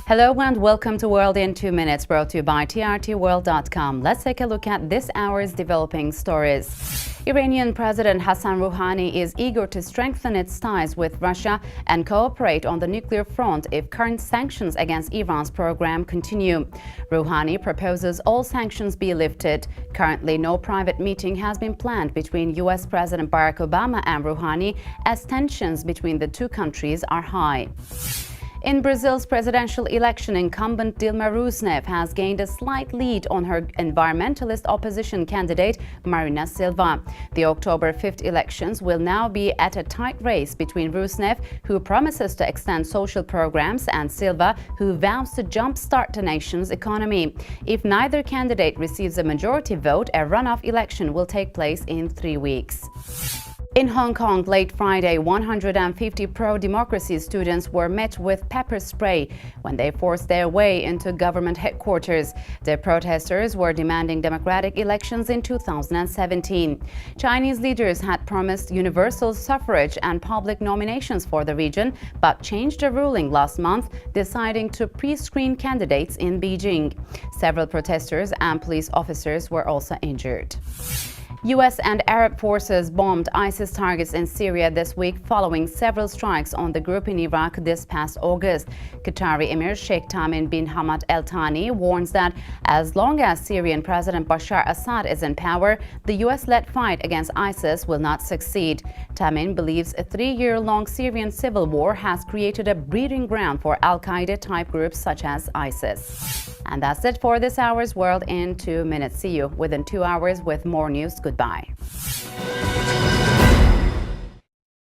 Hello and welcome to World in 2 Minutes, brought to you by trtworld.com. Let's take a look at this hour's developing stories. Iranian President Hassan Rouhani is eager to strengthen its ties with Russia and cooperate on the nuclear front if current sanctions against Iran's program continue. Rouhani proposes all sanctions be lifted. Currently, no private meeting has been planned between U.S. President Barack Obama and Rouhani, as tensions between the two countries are high. In Brazil's presidential election, incumbent Dilma Rousseff has gained a slight lead on her environmentalist opposition candidate, Marina Silva. The October 5th elections will now be at a tight race between Rousseff, who promises to extend social programs, and Silva, who vows to jumpstart the nation's economy. If neither candidate receives a majority vote, a runoff election will take place in 3 weeks. In Hong Kong, late Friday, 150 pro-democracy students were met with pepper spray when they forced their way into government headquarters. The protesters were demanding democratic elections in 2017. Chinese leaders had promised universal suffrage and public nominations for the region, but changed the ruling last month, deciding to pre-screen candidates in Beijing. Several protesters and police officers were also injured. U.S. and Arab forces bombed ISIS targets in Syria this week following several strikes on the group in Iraq this past August. Qatari Emir Sheikh Tamim bin Hamad Al Thani warns that as long as Syrian President Bashar Assad is in power, the U.S.-led fight against ISIS will not succeed. Tamim believes a 3-year-long Syrian civil war has created a breeding ground for al-Qaeda-type groups such as ISIS. And that's it for this hour's World in 2 Minutes. See you within 2 hours with more news. Goodbye.